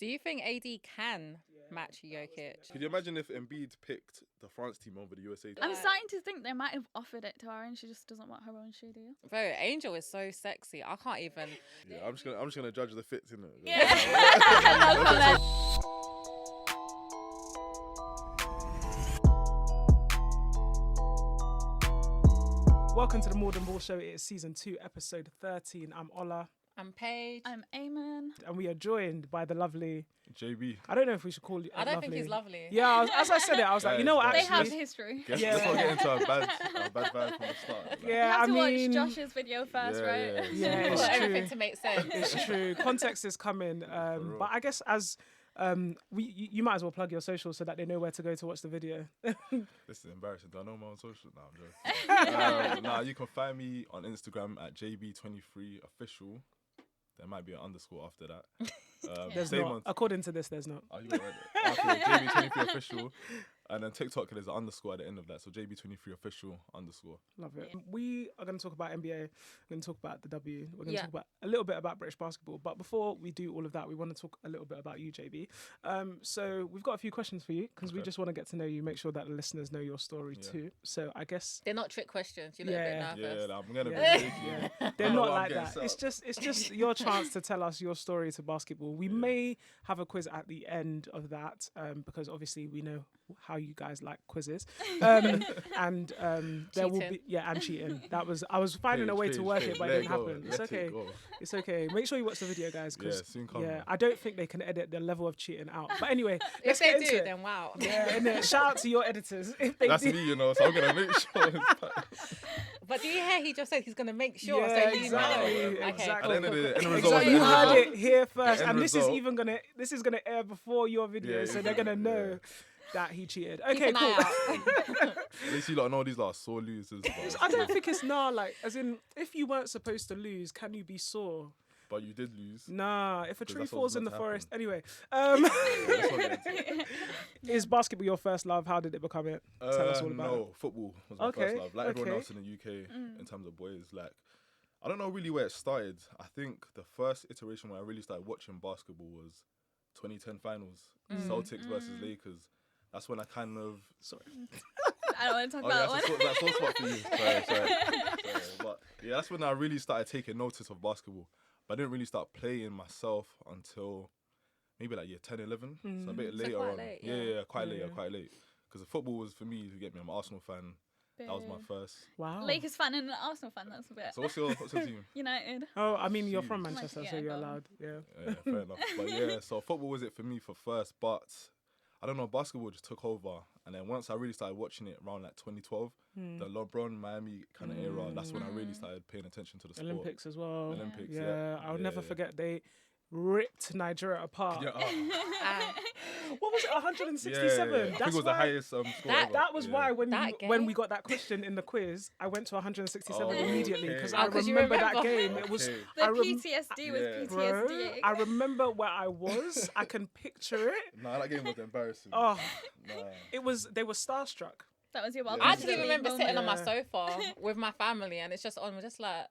Do you think AD can match Jokic? Could you imagine if Embiid picked the France team over the USA team? I'm starting to think they might have offered it to her and she just doesn't want her own studio. Bro, Angel is so sexy. I can't even. Yeah, I'm just gonna judge the fits, innit? Yeah. No comment. Welcome to the More Than Ball Show. It is season 2, episode 13. I'm Ola. I'm Paige. I'm Eamon. And we are joined by the lovely JB. I don't know if we should call you. I don't think he's lovely. Yeah, as I said it, I was like, you know what? They Actually, have history. Let's Yeah. not get into a bad vibe from the start. Like. You yeah, have I to mean, watch Josh's video first, right? Yeah, it's For true. everything to make sense. It's true. Context is coming. real. But I guess as you might as well plug your socials so that they know where to go to watch the video. This is embarrassing. Do I know my own social? No, I'm joking. You can find me on Instagram at JB23official. There might be an underscore after that. There's same not. on- According to this, there's not. Oh, you got it. Okay, JB23official. And then TikTok, there's an underscore at the end of that. So JB23official underscore. Love it. We are going to talk about NBA. We're going to talk about the W. We're going to Yeah. talk about a little bit about British basketball. But before we do all of that, we want to talk a little bit about you, JB. So we've got a few questions for you because we Okay. just want to get to know you, make sure that the listeners know your story Yeah. too. So I guess They're not trick questions. You look a Yeah. bit nervous. Yeah, I'm going to Yeah. be shaky. yeah, they're I know not what I'm like getting that. set It's just your chance to tell us your story to basketball. We may have a quiz at the end of that because obviously we know how you guys like quizzes. And there will be and cheating. I was finding a way to work it, but it didn't happen. It's okay. It's okay. Make sure you watch the video, guys. Yeah, soon come. Yeah, I don't think they can edit the level of cheating out. But anyway, If let's they get into do, it. then wow. Yeah, innit? Shout out to your editors if they That's do. me, you know, so I'm going to make sure it's But do you hear he just said he's going to make sure? Yeah, so you exactly, know. Okay. exactly. At the end of the end result. Exactly. You heard it here first, end and this result. is gonna air before your video, Yeah, so they're gonna know that he cheated. Keep Okay, an cool. eye out. At least you lot know these are sore losers. But, I don't think it's like as in if you weren't supposed to lose, can you be sore? but you did lose. Nah, if a tree that's what falls was in the meant to forest. happen. Anyway, Let's not get into it. is basketball your first love? How did it become it? Tell us all about no, football was my Okay, first love. Like everyone okay. else in the UK, in terms of boys, like I don't know really where it started. I think the first iteration where I really started watching basketball was 2010 finals, Celtics versus Lakers. That's when I kind of Sorry. I don't want to talk oh about yeah, that one. that's a sore spot for you. Sorry. But yeah, that's when I really started taking notice of basketball. But I didn't really start playing myself until maybe like year 10, 11. So a bit later quite on. late, Yeah, quite late. Yeah. Quite late. Because the football was for me. You get me. I'm an Arsenal fan. That was my first. Wow. Lakers fan and an Arsenal fan, that's a bit. So what's your team? United. Oh, I mean, you're from Manchester, so Yeah, you're go on. allowed. Yeah. Yeah, fair enough. But yeah, so football was it for me for first, but I don't know, basketball just took over. And then once I really started watching it around like 2012, the LeBron Miami kind of era, that's when I really started paying attention to the sport. Olympics as well. Olympics, Yeah, I'll never Yeah. forget they ripped Nigeria apart. Yeah, What was it? 167. I think it was the highest score ever. That was Yeah. why when That when game? we got that question in the quiz, I went to 167 Oh, immediately okay. because Oh, I 'cause you remember that remember. game. It was Okay. The I rem- PTSD was Yeah. bro, PTSD. I remember where I was. I can picture it. Nah, that game was embarrassing. Oh, Nah. they were starstruck. That was your Yeah. welcome. I to actually the remember league sitting on moment. my sofa with my family and it's just on. We're just like,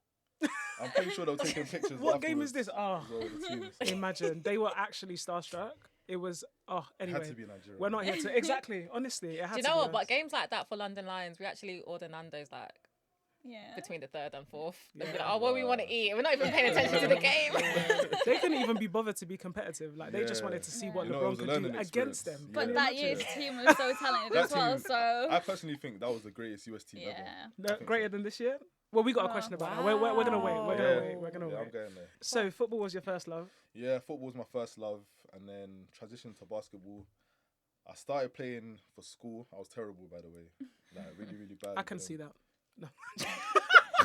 I'm pretty sure they were taking pictures. What game is this? afterwards Oh, as well with the teams. imagine they were actually starstruck. It was It anyway. had to be Nigeria. We're not here to exactly. Honestly, it had do you to know be what? us. But games like that for London Lions, we actually order Nando's like Yeah. between the third and fourth. They'd be Yeah. like, oh, what we want to eat. We're not even paying attention to the game. They couldn't even be bothered to be competitive. Like they just Yeah. wanted to see what You know, it LeBron was a could do learning against experience. them. But Can you that imagine? year's team was so talented That as well, team- so. I personally think that was the greatest US team ever. Yeah. No, I think greater so. than this year. Well, we got a Oh, question about that. We're gonna wait. We're gonna Yeah. wait. We're gonna Yeah, I'm wait. going there. So football was your first love. Yeah, football was my first love, and then transitioned to basketball. I started playing for school. I was terrible, by the way. Like, really, really bad. I can see that. No.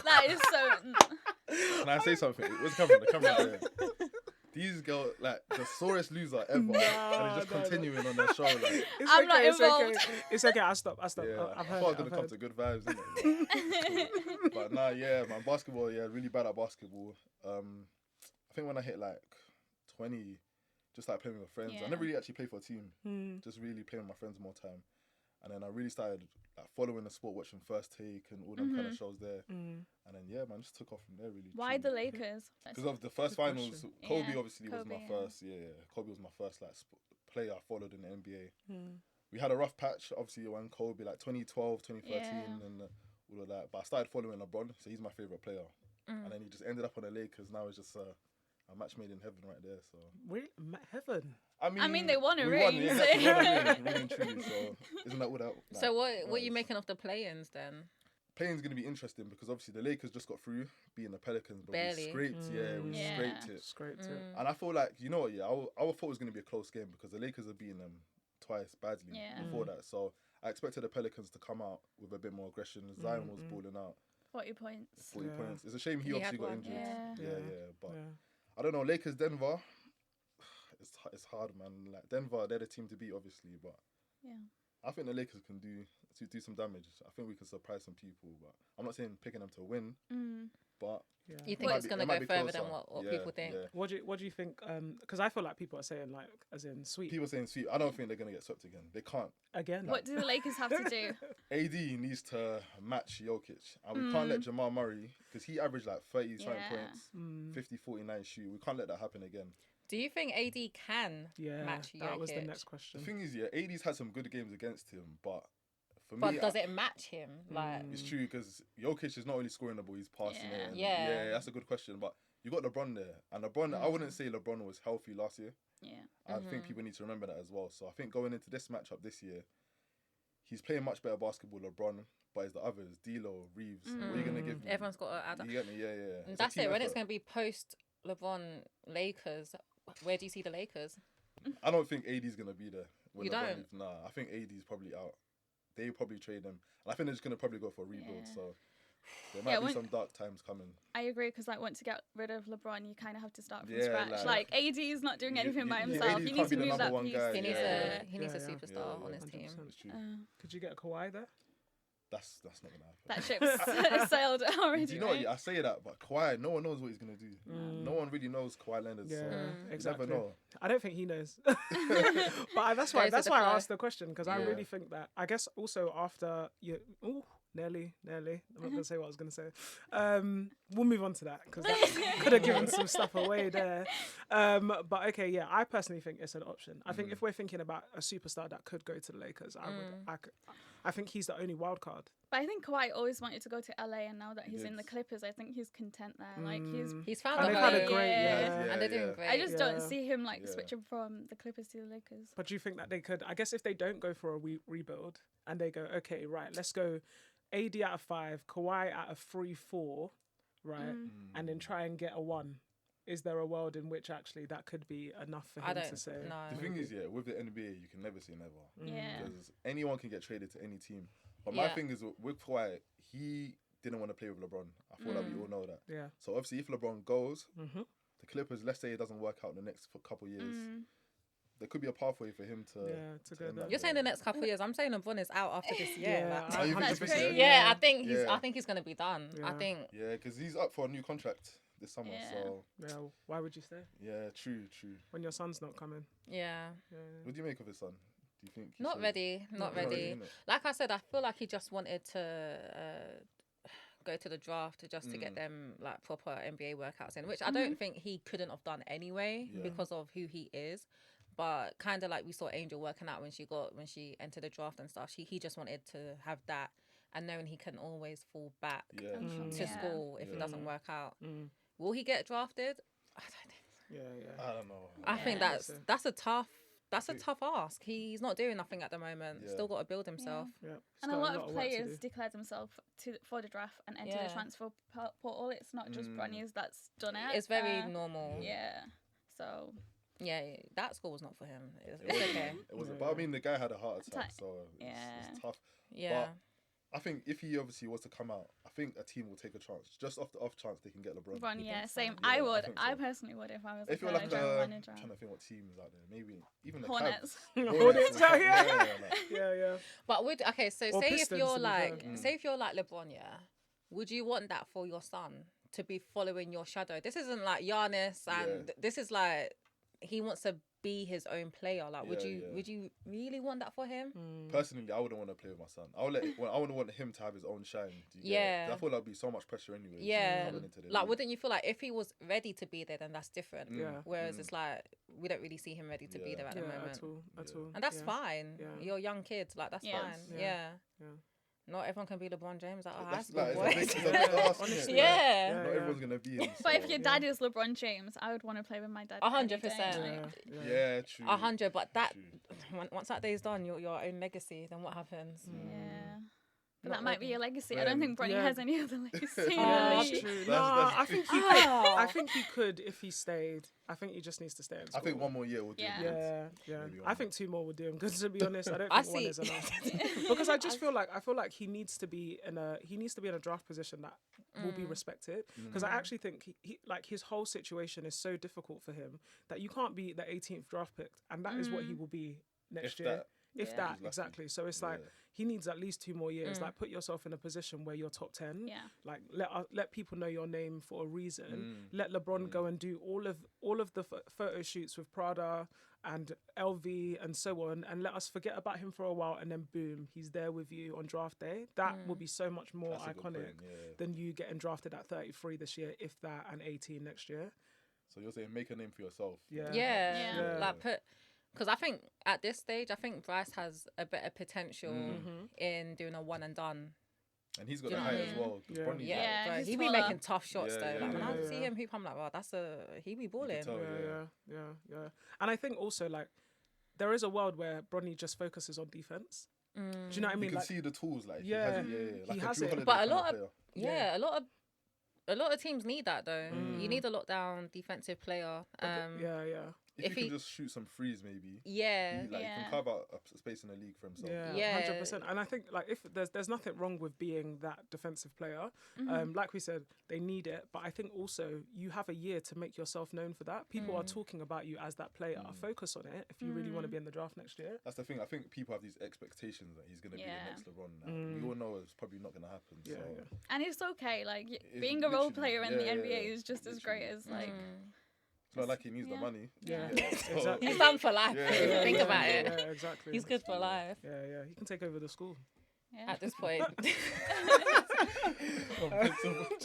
That is so. Can I say something? Where's the camera? The camera's there. These girls, like, the sorest loser ever. and it's just no. continuing on their show. Like, It's I'm okay, not it's okay. involved. It's okay. I stop. yeah, I've I heard. thought I was I've going to come heard. to good vibes, innit? But nah, yeah, man, basketball, yeah, really bad at basketball. I think when I hit like 20, just like playing with friends. I Yeah. never really actually played for a team. Hmm. Just really playing with my friends more time. And then I really started like following the sport, watching First Take and all them kind of shows there. And then man, just took off from there really. Why the Lakers? Because of the first Good finals, question. Kobe Yeah, obviously was my Kobe, first. Kobe was my first like player I followed in the NBA. We had a rough patch, obviously, when Kobe, like 2012, 2013, and all of that. But I started following LeBron, so he's my favorite player. And then he just ended up on the Lakers. Now it's just a match made in heaven right there. So Heaven. I mean, they won a we ring. Yeah, exactly, we won a ring, really and truly. So isn't that what that? Like, So what are you making of the play-ins then? Playing's gonna be interesting because obviously the Lakers just got through beating the Pelicans, but Barely. we scraped, we scraped it. Scraped it. And I feel like, you know what, I thought it was gonna be a close game because the Lakers have beaten them twice badly before that. So I expected the Pelicans to come out with a bit more aggression. Zion was balling out. 40 points. 40 points. It's a shame he He obviously had got one, injured. yeah. But I don't know. Lakers, Denver. It's hard, man. Like Denver, they're the team to beat, obviously. But I think the Lakers can do some damage. I think we can surprise some people. But I'm not saying picking them to win. But You think it's gonna go further than what people think? Yeah. What do you think? Because I feel like people are saying like, as in sweet People saying sweet. I don't think they're gonna get swept again. They can't. again. What do the Lakers have to do? AD needs to match Jokic, and we can't let Jamal Murray, because he averaged like 30 something points, 50, 49 shoot. We can't let that happen again. Do you think AD can match Jokic? That was the next The question. thing is, AD's had some good games against him, but for But me, does it match him? Like, it's true because Jokic is not only scoring the ball, he's passing it. And Yeah. that's a good question. But you got LeBron there, and LeBron, I wouldn't say LeBron was healthy last year. Yeah. I think people need to remember that as well. So I think going into this matchup this year, he's playing much better basketball, LeBron, but it's the others, D'Lo, Reeves. What are you gonna give me? everyone's got to add up. You get me? Yeah. And It's a that's team it. When it's effort. going to be post LeBron Lakers, where do you see the Lakers? I don't think AD's gonna be there. When You LeBron don't? leaves. Nah, I think AD's probably out. They probably trade him, and I think they're just gonna probably go for a rebuild. Yeah. So there might be when- some dark times coming. I agree because like once you get rid of LeBron, you kind of have to start from Yeah, scratch. like- Like AD is not doing anything by AD himself. can't He be needs to the move number that one piece. guy. He needs Yeah. he needs a Yeah. superstar Yeah, on his 100%. team. It's true. Could you get a Kawhi there? That's not gonna happen. That ship's sailed already. Do you know right? what? I say that, but Kawhi, no one knows what he's gonna do. No one really knows Kawhi Leonard, so exactly. you never know. I don't think he knows. But that's why Goes with the I flow. asked the question because I Yeah. really think that I guess also after you, nearly. I'm not gonna say what I was gonna say. We'll move on to that because that could have given some stuff away there. But okay, yeah, I personally think it's an option. I think if we're thinking about a superstar that could go to the Lakers, I think he's the only wild card. But I think Kawhi always wanted to go to LA, and now that he's in the Clippers, I think he's content there. Like He's found And a they've had a home, great- and they're doing great. I just don't Yeah. see him like Yeah. switching from the Clippers to the Lakers. But do you think that they could? I guess if they don't go for a rebuild and they go, okay, right, let's go AD out of 5, Kawhi out of 3-4, right, and then try and get a 1. Is there a world in which actually that could be enough for I him to don't say? know. The thing is, with the NBA, you can never say never. Yeah. Because anyone can get traded to any team. But my Yeah. thing is, with Kawhi, he didn't want to play with LeBron. I feel like we all know that. Yeah. So obviously, if LeBron goes, the Clippers, let's say it doesn't work out in the next couple years, there could be a pathway for him to go end there. up You're saying there. the next couple of years. I'm saying LeBron is out after this year. Yeah, like- Oh, you think That's this crazy. year? yeah, I think Yeah. I think he's gonna be done. I Yeah. think Yeah, because he's up for a new contract this summer. Yeah. So Yeah. Why would you stay yeah, true. when your son's not coming? yeah. What do you make of his son? Do you think? he Not should- ready, not Not ready, ready. innit? Like I said, I feel like he just wanted to go to the draft to get them like proper NBA workouts in, which I don't think he couldn't have done anyway because of who he is. But kind of like we saw Angel working out when she entered the draft and stuff. He just wanted to have that, and knowing he can always fall back Yeah, true. to school if it Yeah. doesn't work out. Will he get drafted? I don't think. Yeah. I don't know. I think Yeah. that's a tough ask. He's not doing nothing at the moment. Yeah. Still got to build himself. Yeah. And a lot of players declare themselves for the draft and enter Yeah. the transfer portal. It's not just Bronny's that's done it. It's very normal. Yeah. So Yeah, that score was not for him. It's It wasn't. okay. It wasn't. But I mean, the guy had a heart attack, Ti- so Yeah. it's tough. Yeah. I think if he obviously was to come out, I think a team will take a chance. Just off the off chance they can get LeBron. Bronny, You yeah, think so? same. Yeah, I I would. think I so. personally would if I was If a you're like general I'm manager. trying to think what teams out there, maybe even the Hornets. Cavs. Hornets, and yeah. stuff. Like, Yeah. But say Or if Pistons, you're to be like fair. say if you're like LeBron, yeah, would you want that for your son to be following your shadow? This isn't like Giannis and this is like he wants to be his own player. Like, would you really want that for him? Personally, I wouldn't want to play with my son. I wouldn't want him to have his own shine. I feel that'd be so much pressure anyway. Yeah, like, wouldn't you feel like if he was ready to be there, then that's different. Whereas it's like we don't really see him ready to be there at the moment at all. and that's fine. You're young kids, like that's fine. Yeah. Not everyone can be LeBron James at a high school boy. Honestly, not everyone's gonna be in. But if your dad is LeBron James, I would want to play with my dad. 100%. Yeah, true. 100. But that once that day's done, your own legacy. Then what happens? Yeah. But that might be your legacy. I don't think Bronny has any other legacy. That's true. No, I think he could. I think he could if he stayed. I think he just needs to stay in school. I think one more year will do him. Yeah. I think 2 more would do him. Because to be honest, I don't think one is enough. Because I just feel like he needs to be in a draft position that will be respected. Because I actually think he like his whole situation is so difficult for him that you can't be the 18th draft pick, and that is what he will be next year. If that, exactly. So it's like he needs at least 2 more years. Like, put yourself in a position where you're top 10. Yeah. Like, let people know your name for a reason. Let LeBron go and do all of the photo shoots with Prada and LV and so on, and let us forget about him for a while, and then boom, he's there with you on draft day. That will be so much more iconic than you getting drafted at 33 this year, if that, and 18 next year. So you're saying make a name for yourself. Yeah. Like, because I think at this stage, I think Bryce has a better potential in doing a one and done. And he's got the height as well. He be making tough shots though. Like, when I see him hoop, I'm like, wow, he be balling. Yeah. And I think also, like, there is a world where Bronny just focuses on defense. Do you know what I mean? You can like, see the tools, like he has it. But a lot of teams need that though. You need a lockdown defensive player. If he can just shoot some threes, maybe. He can carve out a space in the league for himself. 100%. And I think, like, if there's nothing wrong with being that defensive player. Like we said, they need it, but I think also you have a year to make yourself known for that. People are talking about you as that player. Focus on it if you really want to be in the draft next year. That's the thing. I think people have these expectations that he's going to be the next LeBron. We all know it's probably not going to happen. And it's okay. Like, being a role player in the NBA is just as great as like. It's not like he needs the money. Exactly. He's done for life. If you think about it. Yeah, exactly. He's good for life. Yeah. He can take over the school. At this point. Do you know what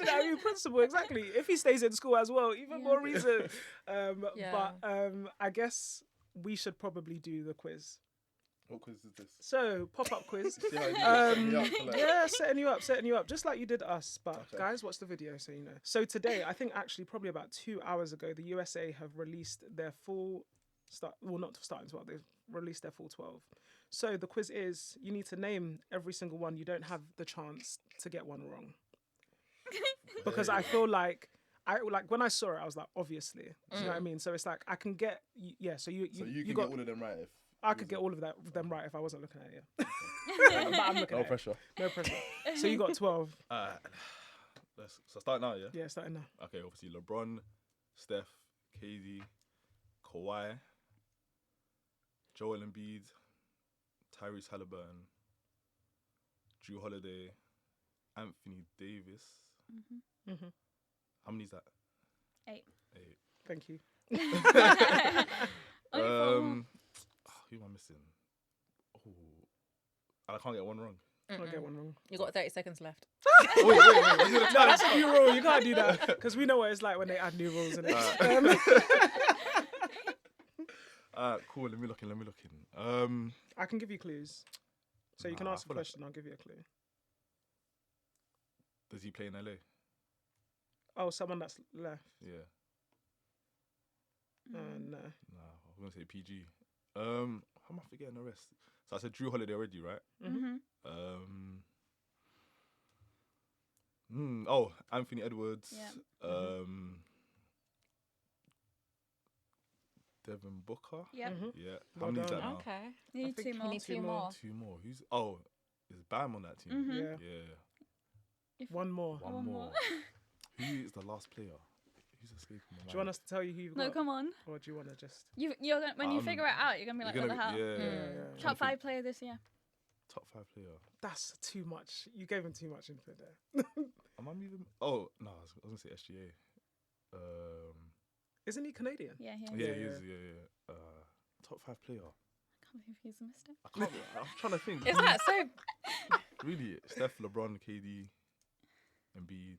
I mean? Principal, exactly. If he stays in school as well, even more reason. But I guess we should probably do the quiz. What quiz is this? So, pop-up quiz. Setting you up, just like you did us. But guys, watch the video so you know. So today, I think actually probably about 2 hours ago, the USA have released their full they've released their full 12. So the quiz is, you need to name every single one. You don't have the chance to get one wrong. Because I feel like, when I saw it, I was like, obviously. Do you know what I mean? So it's like, I can get, so you can get all of them right if... I could get all of them right if I wasn't looking at it. But I'm looking at pressure. No pressure. So you got 12. So start now, yeah? Yeah, starting now. Okay, obviously LeBron, Steph, KD, Kawhi, Joel Embiid, Tyrese Halliburton, Drew Holiday, Anthony Davis. How many is that? 8. Thank you. Who am I missing? Oh, I can't get one wrong. Can't get one wrong. You got 30 seconds left. wait. No, that's a new rule. You can't do that because we know what it's like when they add new rules in it. Cool. Let me look in. I can give you clues, so you can ask a question. I'll give you a clue. Does he play in LA? Oh, someone that's left. Yeah. No. Nah, I was gonna say PG. How am I forgetting the rest? So I said Drew Holiday already, right? Anthony Edwards. Devin Booker. Yeah. How many is that now? Okay. You need 2 more. You need 2 more. 2 more. Is Bam on that team? Yeah. One more. One more. Who is the last player? Who's escaping my mind? Do you want us to tell you who you've got? No, come on. Or do you want to just... You're gonna, when you figure it out, you're going to be like, what the hell? Yeah. Top 5 player this year. Top 5 player. That's too much. You gave him too much input there. Am I moving? Oh, no, I was going to say SGA. Isn't he Canadian? Yeah, he is. Yeah, Yeah, he yeah. is. Yeah. Top 5 player. I can't believe he's missed it. I can't. I'm trying to think. Is that so? Really? Steph, LeBron, KD, Embiid.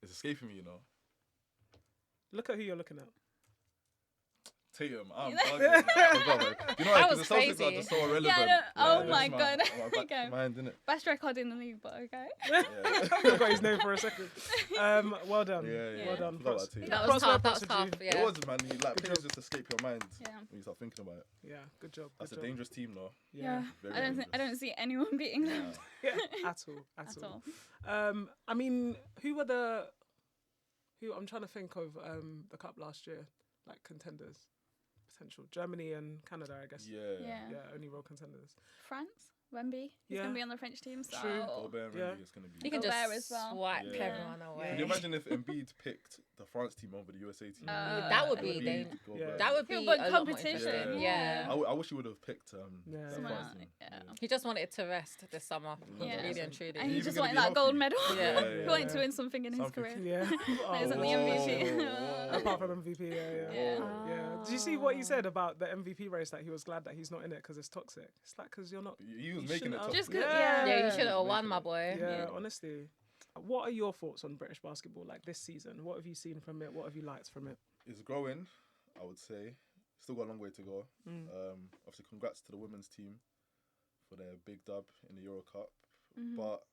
It's escaping me, you know. Look at who you're looking at. Tatum, I'm bugging. I forgot, man. You know, That because was the Celtics are crazy. just so irrelevant. Yeah, I know. Oh Like, my that's God. my back Okay. mind, innit? Best record in the league, but okay. Yeah. I forgot his name for a second. Well done. Yeah. Well done. I forgot about Tatum. That was Props where tough. That props was are tough. due. Yeah. It was, man. Like, players just escape your mind Yeah. when you start thinking about it. Yeah, good job. That's good a job. dangerous team, though. Yeah. Very I don't see anyone beating them Yeah, at all. at all. I mean, who I'm trying to think of the cup last year, like contenders, potential Germany and Canada, I guess. Yeah. Yeah. Only real contenders. France, Wnba. He's Yeah. gonna be on the French team. So True. Gobert and Yeah. Randy is going to be. You can Gobert just as well. swipe Yeah. everyone away. Can you imagine if Embiid picked the France team over the USA team? That would be Embiid, dangerous. Gobert. That would be Feel a good lot more competition, interesting. yeah. I wish he would have picked the Someone France else, team. yeah. He just wanted to rest this summer. Yeah. Really and truly. And he Even just gonna wanted be that gold healthy. medal. Yeah. He wanted to win something in his Something. career. Yeah. That isn't the Whoa. MVP. Apart from MVP, yeah. Yeah. Did you see what he said about the MVP race? That he was glad that he's not in it because it's toxic. It's like because you're not. He was you making shouldn't it have- tough. Just good- Yeah. Yeah, you should have Making won, it. my boy. Yeah, honestly. What are your thoughts on British basketball like this season? What have you seen from it? What have you liked from it? It's growing, I would say. Still got a long way to go. Obviously, congrats to the women's team for their big dub in the Euro Cup. But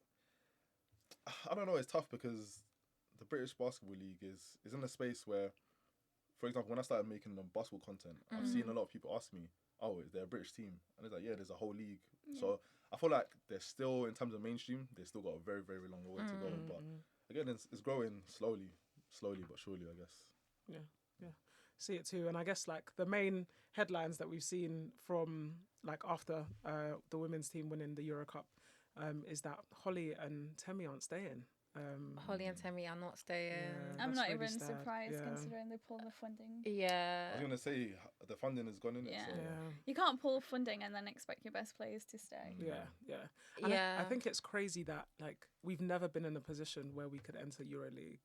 I don't know, it's tough because the British Basketball League is in a space where, for example, when I started making basketball content, I've seen a lot of people ask me, oh, is there a British team? And it's like, yeah, there's a whole league. So I feel like they're still, in terms of mainstream, they've still got a very, very long way to go. But again, it's growing slowly but surely, I guess. Yeah. See it too. And I guess like the main headlines that we've seen from like after the women's team winning the Euro Cup is that Holly and Temi aren't staying. Holly and Temi are not staying. Yeah. I'm That's not really even sad. surprised Yeah. considering they pulled the funding. Yeah. I was going to say, the funding has gone in it. Yeah. So. You can't pull funding and then expect your best players to stay. Yeah. And Yeah. I think it's crazy that like we've never been in a position where we could enter EuroLeague.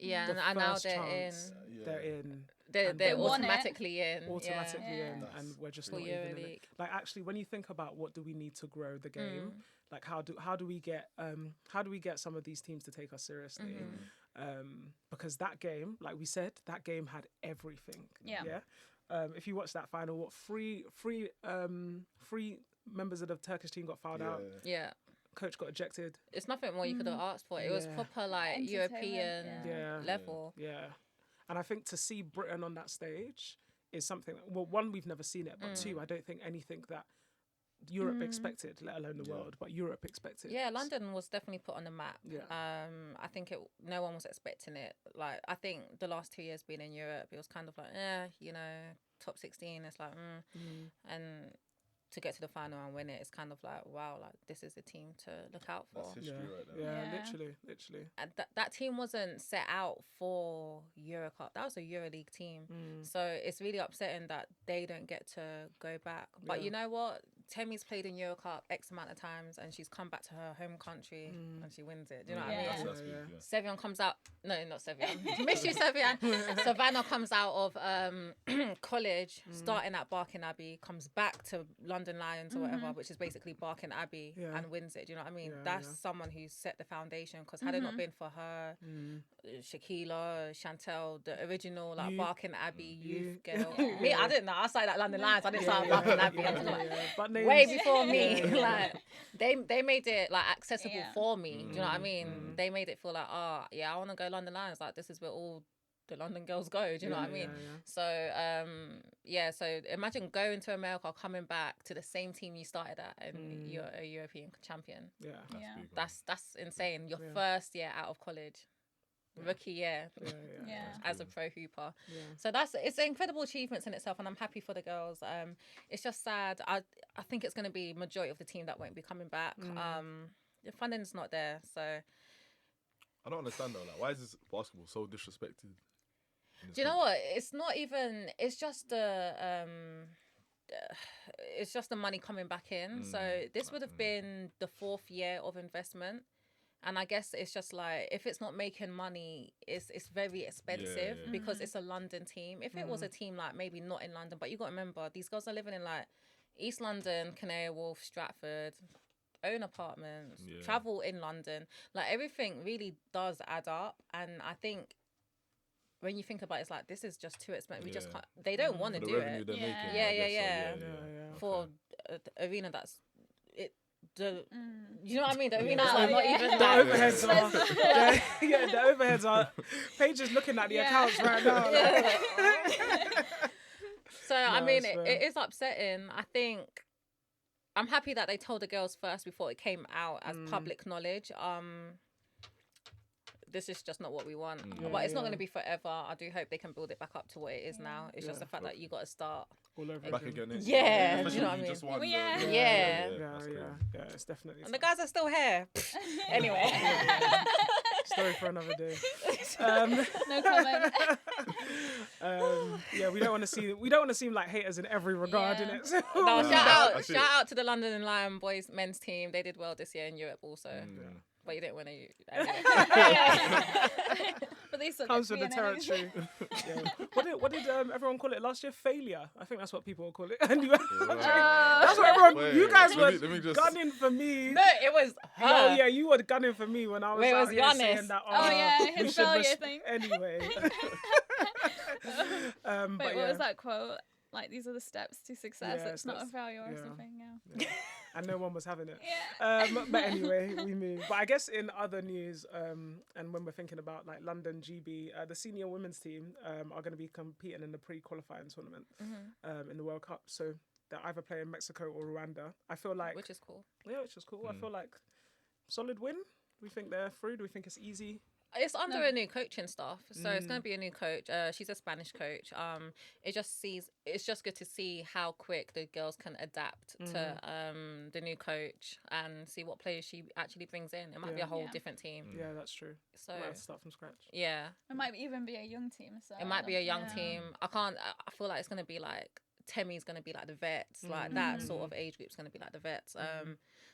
Yeah, The and now first they're chance, in. They're in. They're and they won it. automatically in. Automatically Yeah. in, Nice. and we're just For not even in EuroLeague. it. Like actually, when you think about what do we need to grow the game, like how do we get some of these teams to take us seriously? Because that game, like we said, that game had everything. Yeah. If you watch that final, what three members of the Turkish team got fouled out. Yeah. Coach got ejected. It's nothing more you could have asked for. It was Yeah. proper like Entertainment, European Yeah. level. Yeah. And I think to see Britain on that stage is something, well, one, we've never seen it, but two, I don't think anything that Europe expected, let alone the world, but Europe expected. Yeah, London was definitely put on the map. Yeah. I think no one was expecting it. Like, I think the last 2 years being in Europe, it was kind of like, top 16. It's like, and to get to the final and win it, it's kind of like, wow, like this is a team to look out for. That's history right there. Yeah, Yeah. literally. And that team wasn't set out for Euro Cup. That was a EuroLeague team. So it's really upsetting that they don't get to go back. But you know what? Temi's played in Euro Cup X amount of times and she's come back to her home country and she wins it. Do you know what I mean? Yeah. That's big, yeah. Sevian comes out. No, not Sevian. Miss you, Sevian. Savannah comes out of college, starting at Barking Abbey, comes back to London Lions or whatever, which is basically Barking Abbey, and wins it. Do you know what I mean? That's someone who's set the foundation. Because had it not been for her, Shaquila, Chantel, the original like Barking Abbey youth girl. Me, I didn't know. I started at London Lions. I didn't start at Barking Abbey. I was like, But way names- before me. Like they made it like accessible Yeah. for me. Do you know what I mean? They made it feel like, I want to go London Lions. Like this is where all the London girls go. Do you know what I mean? So so imagine going to America, coming back to the same team you started at, and you're a European champion. Yeah. Yeah. Big, man. That's insane. Your first year out of college. Rookie year Yeah. as a pro hooper. Yeah. So it's incredible achievements in itself, and I'm happy for the girls. It's just sad. I think it's going to be majority of the team that won't be coming back. The funding's not there, so I don't understand though. Like, why is this basketball so disrespected? do you know what? It's not even. It's just it's just the money coming back in. So this would have been the 4th year of investment. And I guess it's just like, if it's not making money, it's very expensive because it's a London team. If it was a team like maybe not in London, but you got to remember, these girls are living in like East London, Canary Wharf, Stratford, own apartments, travel in London. Like everything really does add up. And I think when you think about it, it's like, this is just too expensive. We just can't, they don't want to do it. For an arena that's you know what I mean? The arena are not even the overheads are the overheads are Paige is looking at the accounts right now. So I mean, it is upsetting. I think I'm happy that they told the girls first before it came out as public knowledge. This is just not what we want. But it's not going to be forever. I do hope they can build it back up to what it is now. It's just the fact that you got to start all over back again. Do you know what I mean? Just won Yeah, it's definitely. And the guys are still here. Anyway. Story for another day. No comment. We don't want to seem like haters in every regard in it. So. No, shout out to the London and Lion boys men's team. They did well this year in Europe also. But you didn't win it. But they still comes with the territory. What did everyone call it last year? Failure. I think that's what people will call it. And that's what everyone. You guys were gunning for me. No, it was her. Oh yeah, you were gunning for me when I was. It was saying that. His failure thing. Anyway. Wait, what was that quote? Like, these are the steps to success. It's not a failure or something. And no one was having it. But anyway, we move. But I guess in other news, and when we're thinking about like London GB, the senior women's team are going to be competing in the pre-qualifying tournament in the World Cup. So they're either playing Mexico or Rwanda. I feel like, which is cool. Yeah, which is cool. I feel like solid win. Do we think they're through? Do we think it's easy? It's under a new coaching staff, so it's going to be a new coach. She's a Spanish coach. It's just good to see how quick the girls can adapt to the new coach and see what players she actually brings in. It might be a whole different team. Yeah, that's true. So might have to start from scratch. Yeah, it might even be a young team. So it might be a young team. I feel like it's going to be like Temi's going to be like the vets, like that sort of age group's going to be like the vets.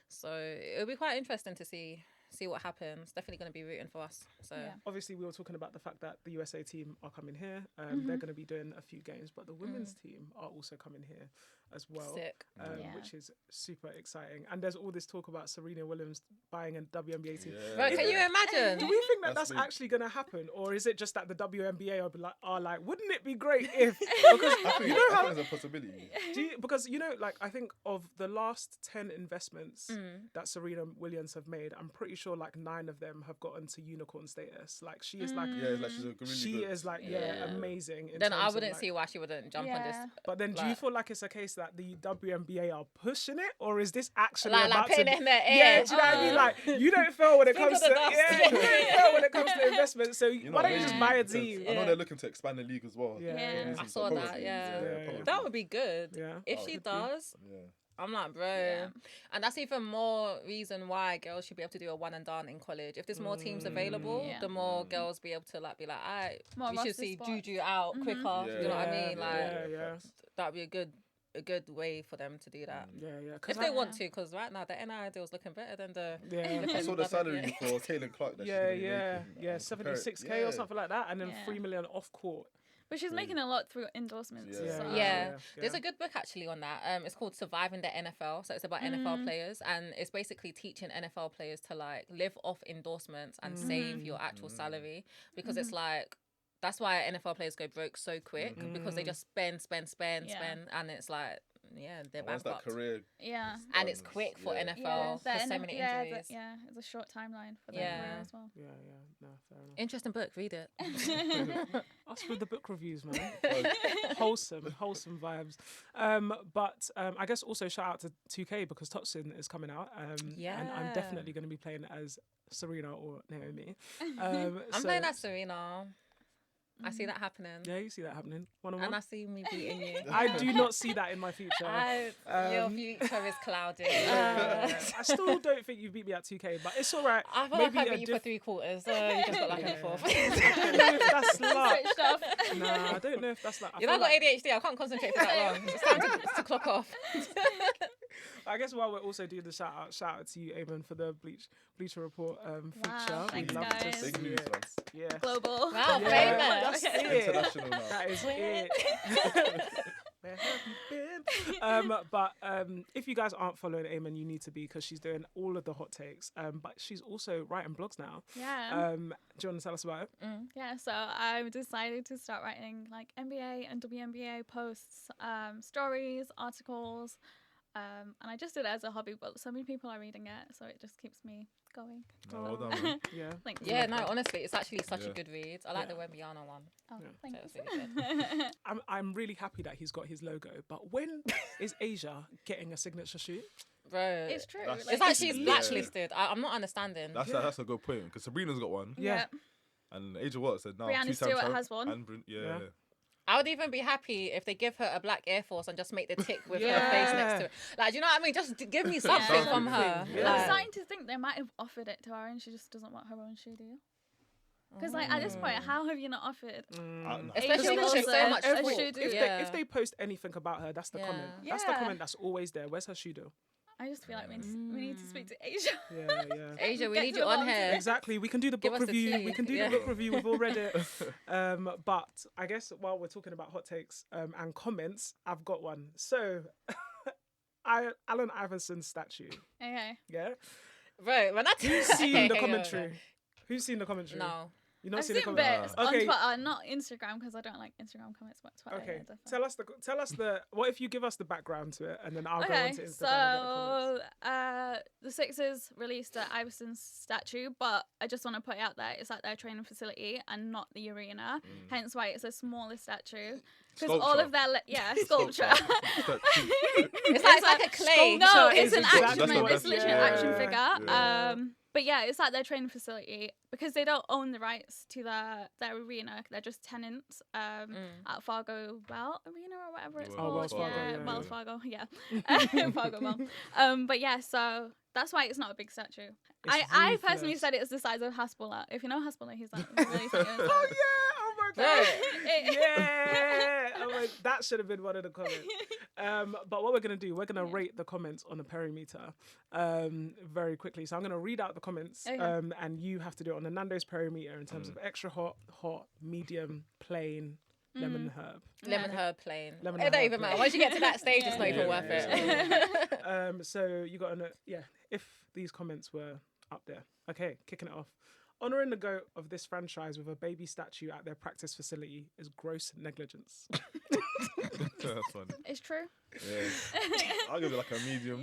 So it'll be quite interesting to see what happens. Definitely going to be rooting for us. So obviously we were talking about the fact that the USA team are coming here. They're going to be doing a few games, but the women's team are also coming here as well. Sick. Which is super exciting. And there's all this talk about Serena Williams buying a WNBA team. Right, can you imagine? Do we think that that's actually going to happen, or is it just that the WNBA are like, wouldn't it be great if? Because I think there's a possibility. Because like I think of the last 10 investments that Serena Williams have made, I'm pretty sure like 9 of them have gotten to unicorn status. Like she is like amazing. Then I wouldn't see why she wouldn't jump on this. But then do you feel like it's a case that the WNBA are pushing it, or is this actually like about putting to it in their ear? Yeah, do you know what I mean? Like you don't fail when it comes to investment. So why don't you just buy a team? I know they're looking to expand the league as well. I saw that. That would be good. If she does. I'm like, bro. And that's even more reason why girls should be able to do a one and done in college. If there's more teams available, the more girls be able to like be like, alright, you should see Juju out quicker. You know what I mean? Like, that'd be a good way for them to do that. If they want to, because right now the NI deal's looking better than the. I saw the salary for Taylor Clark. That 76k or something like that, and then 3 million off court. But she's making a lot through endorsements. There's a good book actually on that. It's called Surviving the NFL. So it's about NFL players, and it's basically teaching NFL players to like live off endorsements and save your actual salary, because it's like, that's why NFL players go broke so quick, because they just spend, and it's like, they're bankrupt. Career. And it's quick for NFL. There's so many injuries. It's a short timeline for their career as well. No, fair enough. Interesting book. Read it. Us with the book reviews, man. wholesome vibes. But I guess also shout out to 2K because Toxin is coming out. And I'm definitely going to be playing as Serena or Naomi. I'm playing as Serena. I see that happening. Yeah, you see that happening. 1-on-1. And I see me beating you. I do not see that in my future. Your future is clouded. I still don't think you beat me at 2K, but it's all right. I feel like I beat you for 3 quarters, so you just got like in the fourth. I don't know if that's luck. Nah, I don't know if that's luck. I've got ADHD. I can't concentrate for that long. It's time to clock off. I guess while we're also doing the shout out to you, Eamon, for the Bleacher Report feature. Thanks, We'd love to guys. see Big news, it. man. Yeah. Global. Wow, Yeah, famous. that's it. International now. That is it. Where have you been? But if you guys aren't following Eamon, you need to be, because she's doing all of the hot takes. But she's also writing blogs now. Yeah. Do you want to tell us about it? Yeah, so I've decided to start writing like NBA and WNBA posts, stories, articles, and I just did it as a hobby, but so many people are reading it, so it just keeps me going. No, well done, man. Yeah. Thanks. Yeah, no, honestly, it's actually such a Yeah. good read. I like the Wnba one. Oh, Yeah. thank So it was you. really good. I'm really happy that he's got his logo. But when is Asia getting a signature shoe? Bro, It's true. That's- it's like she's Yeah. blacklisted. I'm not understanding. That's a good point, because Sabrina's got one, Yeah. and Age of What said now. Brianna 2 times Stewart champ- has one. And Yeah. I would even be happy if they give her a black Air Force and just make the tick with her Yeah. face next to it. Like, do you know what I mean? Just give me something Yeah. from her. Yeah. I'm Like, starting to think they might have offered it to her and she just doesn't want her own shoe deal. Because like at this point, how have you not offered? especially because there's so Wilson, much a thought. shoe deal. If they post anything about her, that's the Yeah. comment. That's the Yeah. comment that's always there. Where's her shoe deal? I just feel like we need to speak to Asia. Yeah. Asia, we Get need to you the on bottom of here. it. Exactly. We can do the Give book us the review. tea. We can do Yeah. the book review. We've all read it. But I guess while we're talking about hot takes and comments, I've got one. So, Allen Iverson's statue. Okay. Yeah. Right, when I Who's seen the commentary? Who's seen the commentary? No. You not I've seen the seen commentary? bits on Okay. Twitter, not Instagram, because I don't like Instagram comments, but Twitter. Okay. Yeah, definitely. Tell us the. What if you give us the background to it, and then I'll go Okay, on to Instagram and get the comments. so the Sixers released the Iverson statue, but I just want to put it out there, it's at their training facility and not the arena, hence why it's a smaller statue. Because all Sculpture. of their, sculpture. It's like a clay. No, Sculpture it's is an exactly action, what it's it literally is. an action Yeah. figure. Yeah. But yeah, it's at their training facility because they don't own the rights to their arena. They're just tenants at Fargo Well Arena or whatever it's Oh, called. Wells Fargo, yeah, yeah, Wells yeah. Fargo, yeah. Fargo Well. But yeah, so that's why it's not a big statue. I personally ruthless. said it was the size of Hasbulla. If you know Hasbulla, he's like really famous. Oh yeah! Oh my god! Right. Yeah! Oh my, that should have been one of the comments. But what we're gonna do, we're gonna rate the comments on the perimeter very quickly. So I'm gonna read out the comments, Okay. and you have to do it on the Nando's perimeter in terms of extra hot, medium, plain, lemon herb. Lemon herb plain. Lemon It don't herb even matter. plain. Once you get to that stage, it's not even Yeah. worth it. So you got to know, if these comments were up there. Okay, kicking it off. Honouring the GOAT of this franchise with a baby statue at their practice facility is gross negligence. That's funny. It's true. Yeah. I'll give it like a medium.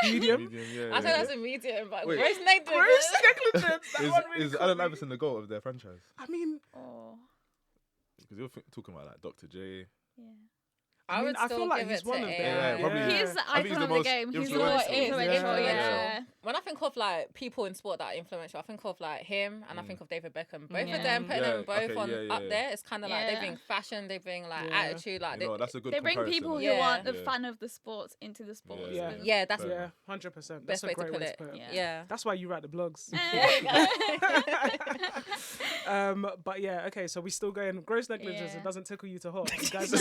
Medium? Medium, yeah. I think that's a medium, but Wait. gross negligence. Gross negligence. That Is, one really is caught Allen me. Iverson the goal of their franchise? I mean, Oh, Because you're talking about like Dr. J. yeah. I would I still feel like give he's it one to of them. AI. Yeah, probably. He's the I think he's icon the of the most game. He's the You know most what it is? influential. Yeah. Yeah. When I think of like people in sport that are influential, I think of like him and I think of David Beckham. Both Yeah. of them, putting Yeah, them both okay, on yeah, up yeah. there, it's kind of like they Yeah. bring fashion, they bring like Yeah. attitude, like You know, that's a good They bring comparison. people who Yeah. aren't a Yeah. fan of the sports into the sports. Yeah. yeah, that's Fair. yeah, 100%. best That's a way to great put way it. to put it. Yeah. Yeah. That's why you write the blogs. Yeah. But yeah, okay, so we still going gross negligence. Yeah. It doesn't tickle you to hot. You guys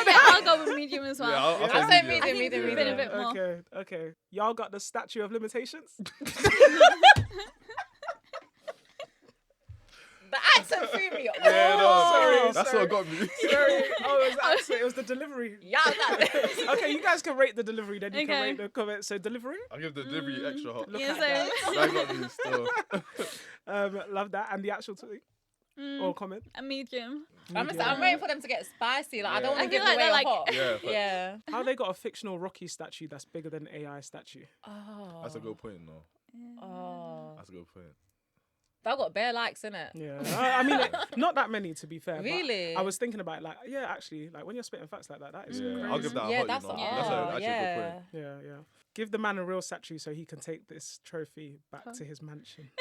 I'll go with medium as well. Yeah, I'll I'll say medium. medium, I think medium, we've been a medium. bit more. Okay. Y'all got the statue of limitations? The accent threw me off. Yeah, no, Sorry, that's sorry. what got me. Sorry. Oh, it was the accent. It was the delivery. Yeah, that. Okay, you guys can rate the delivery, then you can Okay. rate the comment. So delivery? I'll give the delivery extra hot. Look Yes, at sir. That got me still. that. Love that. And the actual tweet or comment? A medium. I'm ready for them to get spicy. Like I don't Yeah. want I to give feel like away they're a like- hot. Yeah, but Yeah. How they got a fictional Rocky statue that's bigger than AI statue? Oh. that's a good point, though. Oh. That's a good point. That got bare likes in it. Yeah, I mean, not that many to be fair. but Really? I was thinking about it, like, yeah, actually, like when you're spitting facts like that, that is Yeah, crazy. I'll give that a Yeah, hot, that's you know. yeah. That's oh, actually a yeah. good point. Yeah. Give the man a real statue so he can take this trophy back to his mansion.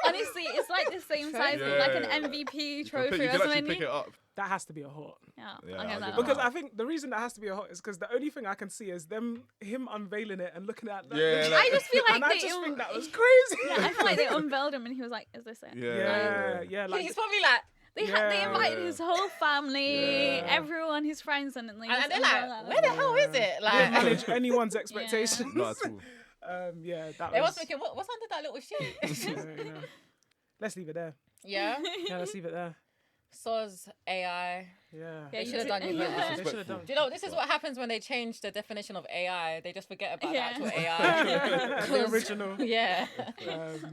Honestly, it's like the same size as like an Yeah. MVP You trophy can or actually something. pick it up. That has to be a hot. Yeah, Yeah, I'll I'll get that give one. Because that. I think the reason that has to be a hot is because the only thing I can see is him unveiling it and looking at that. Yeah, I just feel like and I they just un- think that was crazy. yeah, I feel like they unveiled him and he was like, "Is this it?" Yeah. yeah, like He's probably like, They invited his whole family, everyone, his friends, and then and they're like, where the hell is it? Didn't Like, manage anyone's expectations. Not at all. That they was. was thinking, what's under that little sheet? You know. Let's leave it there. Yeah. Yeah, let's leave it there. Soz AI. Yeah. They should have done you better. They should have done. Do you know, this is what happens when they change the definition of AI. They just forget about the Yeah. actual AI. The original. Yeah.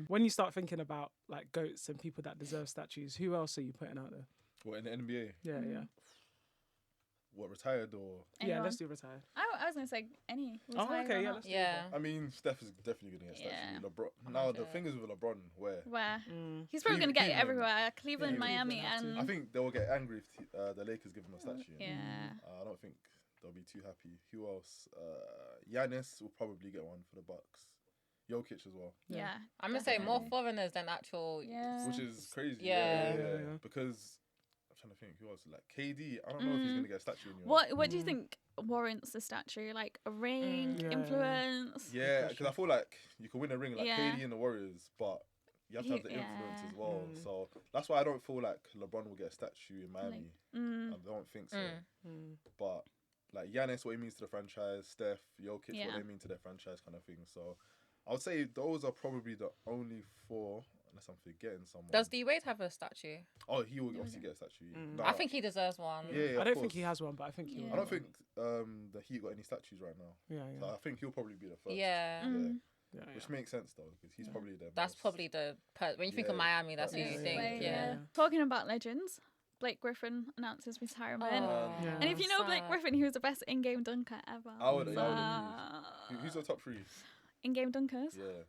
When you start thinking about like goats and people that deserve statues, who else are you putting out there? What, in the NBA? Yeah, yeah. What, retired or? Yeah, Anyone? let's do retired. I was gonna say any. Oh, retired okay, or yeah, not. let's do Yeah. I mean, Steph is definitely going to get Yeah. statue. LeBron. Now, the thing is with LeBron, where Where Mm. he's probably gonna get it Cleveland. everywhere. Cleveland, Yeah, Miami, Cleveland have to. and I think they will get angry if the Lakers give him a statue. yeah. I don't think they'll be too happy. Who else? Giannis will probably get one for the Bucks. Jokic as well, Yeah. I'm going to say more Definitely. foreigners than actual. Yeah. which is crazy. Yeah. Yeah. Because I'm trying to think who else. Like KD, I don't know if he's gonna get a statue anymore. What do you think warrants the statue? Like a ring, Yeah. influence? Yeah, because I feel like you can win a ring like Yeah. KD and the Warriors, but you have to have the influence as well. Mm. So that's why I don't feel like LeBron will get a statue in Miami. Mm. I don't think so. Mm. But like Giannis, what he means to the franchise, Steph, Jokic, Yeah. what they mean to their franchise, kind of thing. So I would say those are probably the only four, unless I'm forgetting someone. Does D Wade have a statue? Oh, he will obviously get a statue. Mm. Nah, I think he deserves one. Yeah, I of don't think he course. has one, but I think he. Yeah. will I don't get think the Heat got any statues right now. one. Yeah, So yeah. I think he'll probably be the first. Yeah. Mm. Yeah, Which yeah. makes sense though, because he's probably the That's most- probably when you think of Yeah, Miami, that's who that's you it. think. Wade, Yeah. Talking about legends, Blake Griffin announces retirement. Yeah. And if you know Blake sad. Griffin, he was the best in-game dunker ever. I would So, agree. Who's the top three? in-game dunkers? Yeah,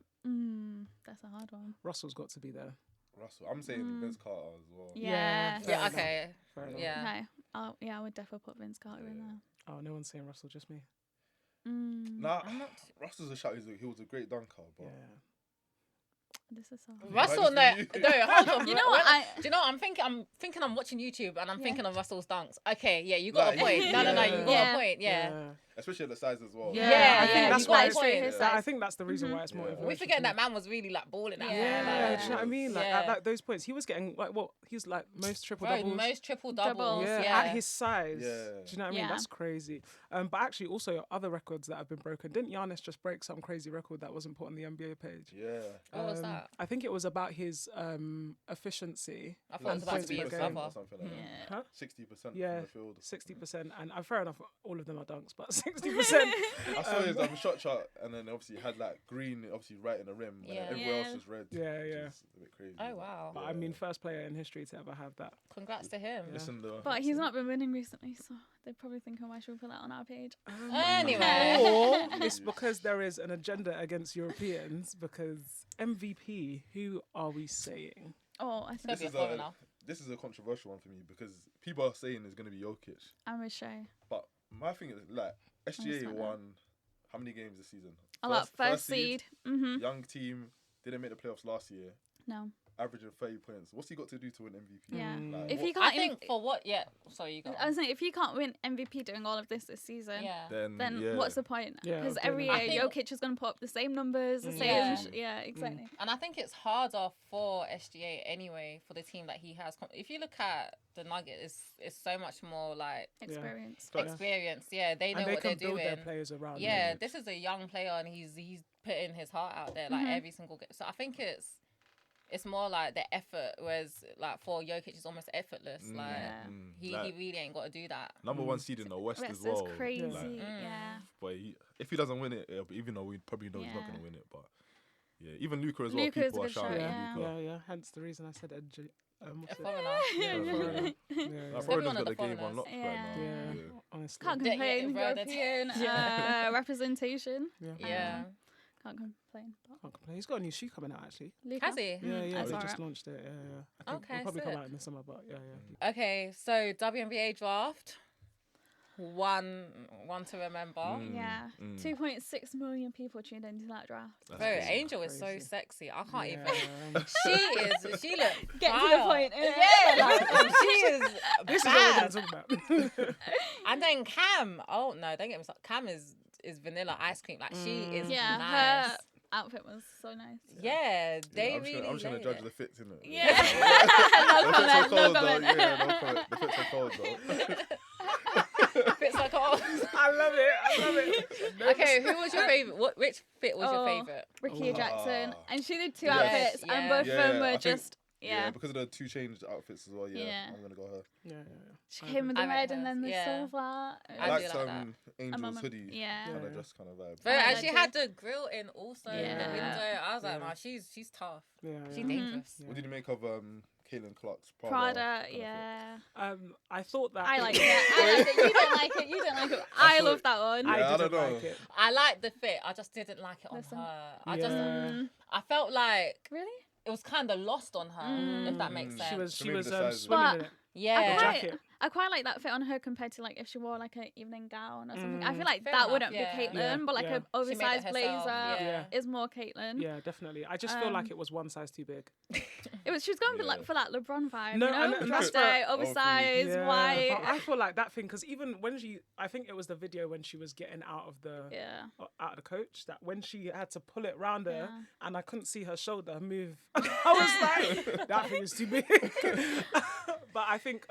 That's a hard one. Russell's got to be there. Russell. I'm saying Vince Carter as well. Yeah. fair Yeah, enough. okay. Fair enough. Yeah. Okay. I would definitely put Vince Carter in there. Oh, no one's saying Russell, just me. Nah, I'm not- Russell's a shout. He was a great dunker, but Yeah. This is so hard. Russell, no, Why just no, hold on. You know what? Do you know what? I'm thinking I'm watching YouTube and I'm Yeah. thinking of Russell's dunks. Okay, yeah, you got Like, a point. No, you got Yeah. a point. Yeah. especially at the size as well. Yeah, I think yeah, that's you why got a it's, point. his I size. think that's the reason why it's more. Yeah. influential We to forget me. that man was really like balling out. Yeah. there, Yeah, like, do you know what I mean? Like Yeah. at those points, he was getting like what? He's like most triple Bro, doubles. most triple Doubles, doubles. Yeah, Yeah. at his size. Yeah. Do you know what I mean? Yeah. That's crazy. But actually, also other records that have been broken. Didn't Giannis just break some crazy record that wasn't put on the NBA page? Yeah. What was that? I think it was about his efficiency. I thought it was about to be his 60% brother. or something like that. Yeah. Huh? 60% Yeah, from the field. 60%, and fair enough, all of them are dunks, but 60%. I saw his shot chart, and then obviously he had like green, obviously right in the rim, and Yeah. then everywhere else Yeah. was red. Yeah, which yeah. is a bit crazy. Oh, wow. But I mean, first player in history to ever have that. Congrats to him. Yeah. Listen, though. But he's not been winning recently, so they're probably thinking, why should we put that on our page? Anyway. Or it's because there is an agenda against Europeans. Because MVP, who are we saying? Oh, I think Maybe a foreigner. This is a controversial one for me because people are saying it's going to be Jokic, I'm with Shay. but my thing is like SGA respect that. won how many games this season? A lot. First seed. Mm-hmm. Young team, didn't make the playoffs last year, No. averaging 30 points. What's he got to do to win MVP? Yeah. Like, If what- he can't, I think for what? Yeah. Sorry, you go. I was saying, if he can't win MVP doing all of this season, Yeah. then then what's the point? Yeah, Because okay, every then. year I think- Jokic is going to put up the same numbers, the same. Yeah. Yeah, exactly. And I think it's harder for SGA anyway for the team that he has. If you look at the Nuggets, it's so much more like Experience. Yeah. experience. Yeah, they know And they what they're can build doing. their players around. Yeah, him. this is a young player and he's putting his heart out there like every single game. So I think it's more like the effort, whereas like for Jokic it's almost effortless. Like Yeah. he Like, really ain't got to do that. number one seed in the West West as well. is crazy. Like, Yeah. but if he doesn't win it, even though we probably know he's not Yeah. going to win it, but yeah, even Luka as well. Luka is People a are good shouting shout, at yeah. Luka. Yeah. Hence the reason I said what's A it? foreigner. Yeah, foreigner. Yeah, Like, Still Broden's one of got the the game foreigners. unlocked right Yeah. now. Yeah. Yeah. Honestly. Can't Yeah, complain. bro, that's- European representation. Yeah. Can't complain. But Can't complain. He's got a new shoe coming out actually. Luka. Has he? Yeah, yeah. That's They all just right. launched it. Yeah. I think Okay, it'll probably come sick. out in the summer, but yeah. Okay, so WNBA draft. One to remember. Yeah. 2.6 million people tuned into that draft. That's Bro, crazy. Angel is so Crazy. sexy. I can't even. Yeah. She look Get to the fire. point, innit? Yeah, like she is This is what we're bad. going to talk about. And then Cam. Oh no, don't get me started. Cam is vanilla ice cream. Like she is Yeah, nice. her outfit was so nice. Yeah, they I'm really. just gonna laid judge it. the fits, innit? Yeah. The fits are No cold, though. comment. Yeah, no comment. The fits are cold, though. Fits like all. I love it. I love it. Okay, who was your favorite? Which fit was your favorite? Ricky Jackson, and she did 2 Yes. outfits, and Yeah. both of them Yeah, were I think- just Yeah, because of the 2 changed outfits as well. Yeah, Yeah. I'm gonna go her. Yeah. she came with the I red like and then the hers, yeah. silver. I I do liked like that. Angel's moment. hoodie. Yeah. Kind Yeah. of just kind of vibe. But I and like she that had the grill in also in the Yeah. window. I was like, Yeah. nah, she's tough. Yeah. She's yeah. dangerous. Yeah. What did you make of Caitlin Clark's Prada, kind of fit? yeah. I thought that. I like it. I like it. You don't like it. You don't like it. I love that one. Yeah, I didn't don't know. like it. I liked the fit. I just didn't like it on Listen. her. I Yeah. just I felt like Really? it was kind of lost on her, if that makes sense. She was. So She maybe was the size- swimming But- in it. yeah. jacket. I quite like that fit on her compared to like if she wore like an evening gown or something. I feel like Fair that enough, wouldn't yeah. be Caitlyn, Yeah, but like yeah. an She made it oversized herself, blazer yeah. is more Caitlyn. Yeah, definitely. I just feel like Um, it was one size too big. She was going Yeah. like for that LeBron vibe. No, you know? and that's Birthday, what- oversized, Yeah, white. but I feel like that thing because even when I think it was the video when she was getting out of the Yeah. out of the coach that when she had to pull it round her Yeah. and I couldn't see her shoulder move. I was like, that thing is too big. But I think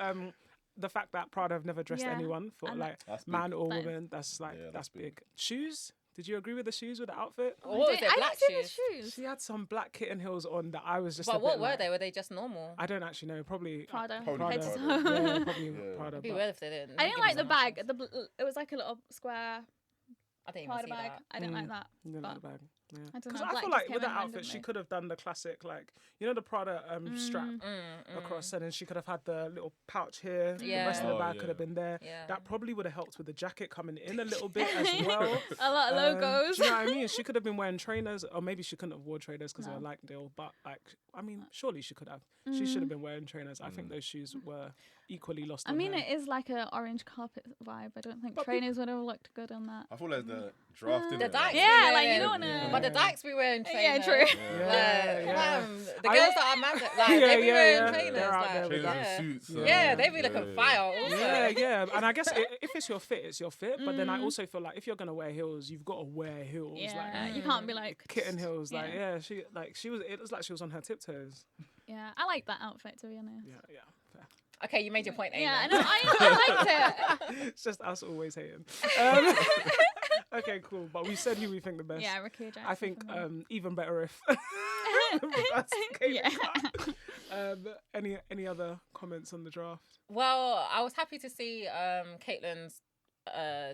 the fact that Prada have never dressed Yeah. anyone for And like That's big. man or That is- woman, that's like Yeah, that's that's big. big. Shoes? Did you agree with the shoes with the outfit? What was I it? didn't Black see the shoes? shoes. She had some black kitten heels on that I was just. But a what bit were like, they? Were they just normal? I don't actually know. Probably Prada. Probably Head to Prada. toe. Yeah, probably Yeah. Prada. Be but- weird if they didn't. I didn't give like us the some bag. options. It was like a little square I didn't even Prada see bag. that. I didn't like that. You didn't like but the bag. Yeah. I don't Because know. I Black feel just like came with the in outfit, she randomly. could have done the classic, like, you know, the Prada strap across, and then she could have had the little pouch here. The Yeah. rest of the Oh, bag yeah. could have been there. Yeah. That probably would have helped with the jacket coming in a little bit as well. A lot of logos. Do you know what I mean? She could have been wearing trainers, or maybe she couldn't have worn trainers because they were like deal. But like, I mean, surely she could have. She should have been wearing trainers. I think those shoes were equally lost. I on mean, her. it is like an orange carpet vibe. I don't think But trainers would have looked good on that. I feel like the draft in The it. dykes. Yeah, be like, you wearing- don't wanna- But the dykes be wearing Yeah, trainers. true. Yeah, yeah. The I- girls that are man, like Yeah, they be yeah, wearing yeah. trainers. They're out like, there with Trainers yeah. and suits. Yeah, they be looking yeah. fire. Also. Yeah, yeah, and I guess if it's your fit, it's your fit. But then I also feel like if you're gonna wear heels, you've got to wear heels. Yeah, Like you can't be like kitten heels. Like Yeah. she was. It was like she was on her tiptoes. Yeah, I like that outfit to be honest. Yeah, yeah. Fair. Okay, you made your point, Amy. Yeah, I know. I liked it. It's just us always hating. Okay, cool. But we said who we think the best. Yeah, Ricky Jackson. I think for me. even better if. That's Yeah. Any other comments on the draft? Well, I was happy to see Caitlyn's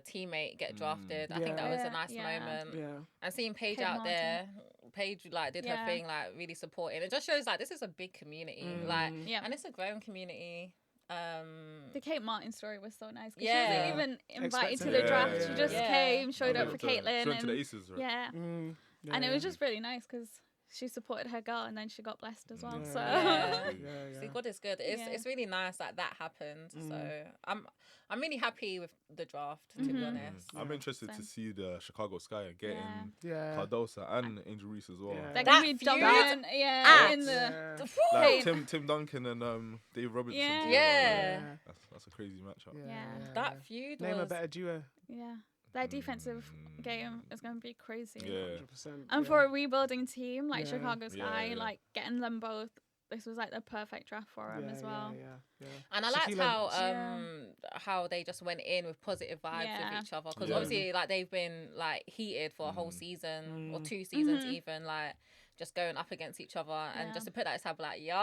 teammate get drafted. I think that was a Yeah. nice Yeah. moment. Yeah. And seeing Paige Kate out Martin. there, Paige like did her Yeah. thing, like really supporting. It just shows like this is a big community, like, Yeah. and it's a growing community. The Kate Martin story was so nice. 'Cause Yeah. She wasn't even invited to Expected the it. draft. Yeah, She just yeah. came, showed up for She went Caitlyn. to the And, Aces, right? yeah. And it was just really nice because she supported her girl and then she got blessed as well. Yeah. So Yeah. Yeah, See, yeah. God is good. It's Yeah. it's really nice that that happened. So I'm really happy with the draft, to be honest. I'm interested to Same. see the Chicago Sky getting Yeah. Cardosa and Angel Reese as well. Yeah. they're That gonna be feud? dominant. Yeah, Ah. in the Yeah. Like Kate. Tim Duncan and Dave Robertson. Yeah. together, Yeah. That's a crazy matchup. Yeah. That feud Name a was better duo. yeah. Their defensive game is going to be crazy. Yeah. 100%. And yeah. for a rebuilding team like Yeah. Chicago Sky, Yeah. like getting them both, this was like the perfect draft for them as well. Yeah. And I liked Shaquille- how they just went in with positive vibes Yeah. with each other because Yeah. obviously like they've been like heated for a whole season or 2 seasons even, like just going up against each other and just to put that aside, like Yeah.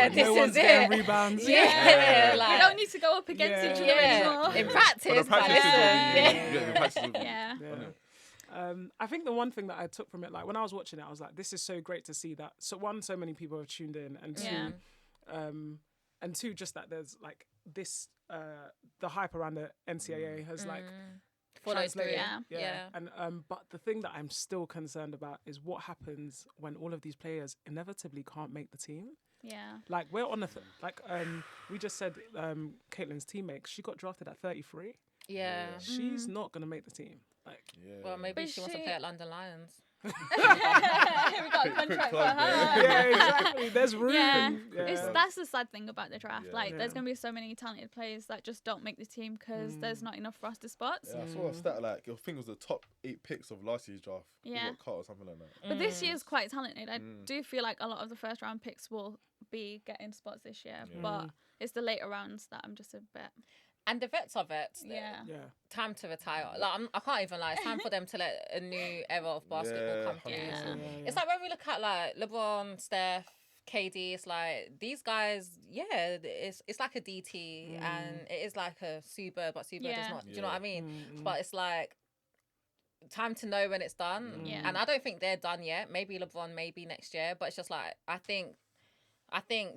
this no is one's it. getting rebounds. Yeah, You like don't need to go up against Yeah. each other yeah, anymore. in But practice, the but practices will be, yeah. yeah, the practices will be. Yeah. Yeah. I think the one thing that I took from it, like when I was watching it, I was like, this is so great to see that. So one, so many people have tuned in, and two, Yeah. and two, just that there's like this, the hype around the NCAA has like Followed through. translated. Yeah. And but the thing that I'm still concerned about is what happens when all of these players inevitably can't make the team. Yeah. Like we're on the we just said Caitlyn's teammate, she got drafted at 33. Yeah. She's not gonna make the team. Like Yeah. Well, maybe But she wants to she- play at London Lions. We got a contract for her. Yeah, exactly. There's room. Yeah, Yeah. that's the sad thing about the draft. Yeah. Like, there's Yeah. gonna be so many talented players that just don't make the team because there's not enough roster spots. Yeah, I saw a stat like I think it was the top 8 picks of last year's draft. who Yeah. got cut or something like that. But this year's quite talented. I do feel like a lot of the first round picks will be getting spots this year, but it's the later rounds that I'm just a bit. And the vets are vets. Yeah. Yeah. Time to retire. Like I can't even lie. It's time for them to let a new era of basketball come through. Yeah. 100%. It's like when we look at like LeBron, Steph, KD. It's like these guys. Yeah, it's like a DT and it is like a Sue Bird, but Sue Bird is not. Do you know what I mean? But it's like time to know when it's done. Yeah. And I don't think they're done yet. Maybe LeBron, maybe next year. But it's just like I think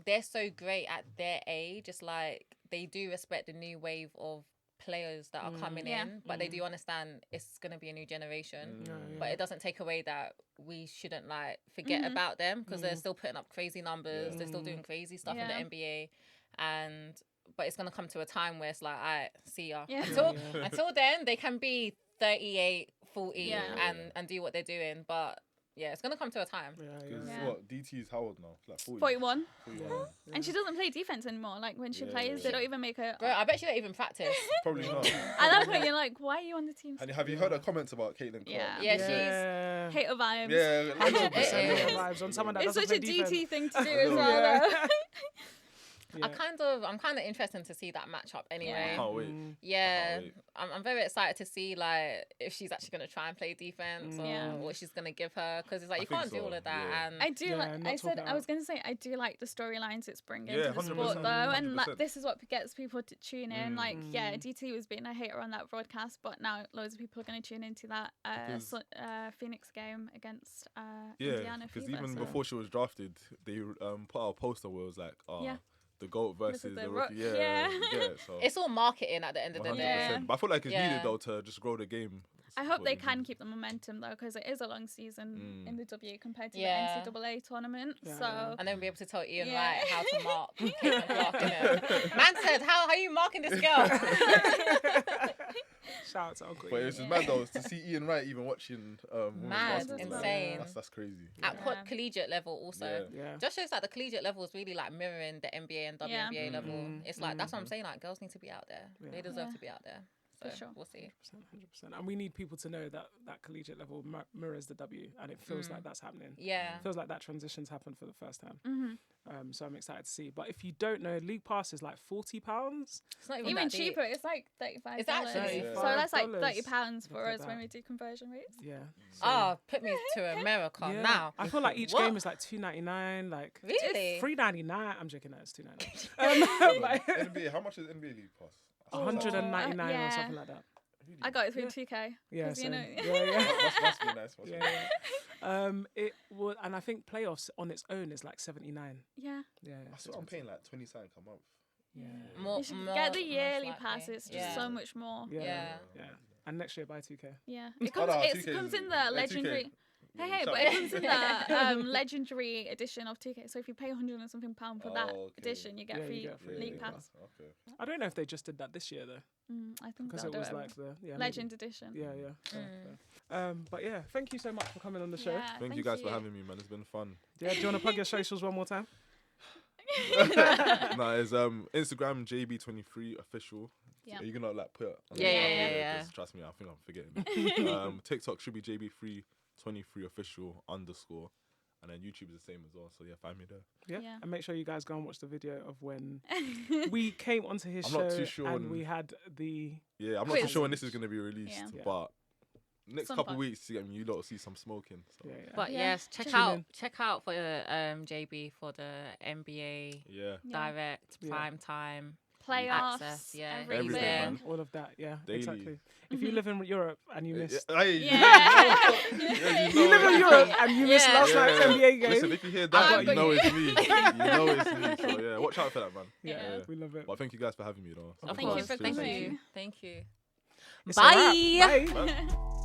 they're so great at their age. It's like they do respect the new wave of players that are coming in, but they do understand it's going to be a new generation. But it doesn't take away that we shouldn't like forget about them because they're still putting up crazy numbers. They're still doing crazy stuff in the NBA, but it's going to come to a time where it's like, I see ya. Yeah. Until then, they can be 38, 40 and do what they're doing, but. Yeah, it's gonna come to a time. Because Yeah. what DT's how old now? Like 40. 41. 41. And she doesn't play defense anymore. Like, when she plays, they don't even make her. Bro, I bet she don't even practice. Probably not. At that point, you're like, why are you on the team? And have you heard her comments about Caitlin Clark? Yeah. Yeah, Yeah. Hater vibes. Yeah, 100% It is. vibes on someone that It's doesn't such a play defense. DT thing to do as know. well, though. Yeah. I'm kind of interested to see that matchup anyway. Can't wait. Yeah, Can't wait. I'm very excited to see like if she's actually gonna try and play defense or what she's gonna give her because it's like you think can't do so, all of that. yeah. And I do Yeah, like. not I said talk I was out. gonna say I do like the storylines it's bringing Yeah, to the 100%, sport though, and like 100%. this is what gets people to tune in. Like, yeah, DT was being a hater on that broadcast, but now loads of people are gonna tune into that Phoenix game against Yeah, Indiana because Fever. even so. before she was drafted, they put out a poster where it was like, Yeah. the GOAT versus the the Rook. rookie. Yeah, Yeah. so it's all marketing at the end of the 100%. day. Yeah. But I feel like it's Yeah. needed though to just grow the game. I hope What they you can do. keep the momentum though, because it is a long season in the W compared to Yeah. the NCAA tournament. Yeah, so yeah. And then be able to tell Ian Yeah. Wright how to mark Caitlin Clark. innit? Man said, "How are you marking this girl?" Shout out to Uncle But Ian. it's just mad though to see Ian Wright even watching women's Mad, basketball. like, insane. That's crazy. At Yeah. collegiate level also. Yeah. Just shows that the collegiate level is really like mirroring the NBA and WNBA level. It's like that's what I'm saying. Like girls need to be out there. They deserve Yeah. to be out there. So For sure. we'll see. 100%. And we need people to know that that collegiate level mirrors the W, and it feels like that's happening. Yeah. It feels like that transition's happened for the first time. Mm-hmm. So I'm excited to see. But if you don't know, league pass is like £40. It's not even, Even that deep. cheaper, it's like $35. It's actually- So that's like $35. £30 for Look at us when that. we do conversion rates. Yeah. Oh, put me to America Yeah. now. I feel like each What? game is like $2.99. Like Really? $3.99. I'm joking. No, it's $2.99. Like, NBA, how much is NBA League Pass? 199 Yeah. or something like that. I got it through 2K. Yeah, 'cause, you same. know. Must be nice. Must be Yeah. nice. It would, and I think playoffs on its own is like 79. Yeah. Yeah, I swear I'm paying like 20 cents a month. Yeah, More, You should more- get the most yearly likely. pass. It's just Yeah. so much more. yeah, Yeah. yeah. And next year buy 2K. Yeah. Oh, It comes, no, it 2K comes is- in the yeah, 2K. legendary. Hey, Shout but out. it comes in the legendary edition of 2K. So if you pay 100 and something pound for that Oh, okay. edition, you get Yeah, you free get free league league pass. Okay. I don't know if they just did that this year though, I think because they'll it do was it. like the Legend edition. Yeah, yeah. But yeah, thank you so much for coming on the show. Yeah, Thank you guys for having me, man. It's been fun. Yeah, do you want to plug your socials one more time? No, it's Instagram JB23 official. Yeah. Are you gonna like put it? on Yeah, the- yeah, okay, yeah. 'cause Trust me, I think I'm forgetting. TikTok should be JB323 official _, and then YouTube is the same as well. So yeah, find me there. Yeah. Yeah. And make sure you guys go and watch the video of when we came onto his I'm show not too sure and on- we had the Yeah, I'm not too Quiz. sure when this is gonna be released, Yeah. but next Some couple point. weeks, you lot will see some smoking. So. yeah, yeah. But Yeah. yes, check Tune out in. for JB for the NBA Yeah. direct Yeah. prime time. Playoffs. Access, yeah. Everything, Everything. man. all of that, yeah, Daily. exactly. If you live in Europe and you missed, Hey, Yeah. you live in Europe and you missed Yeah. last night's NBA game. Listen, if you hear that, you got know you. it's me. You know it's me. So yeah, watch out for that, man. yeah, Yeah. we love it. But thank you guys for having me, though. Of Thank you course. for Seriously. thank you. It's a wrap. Bye. Bye. Bye.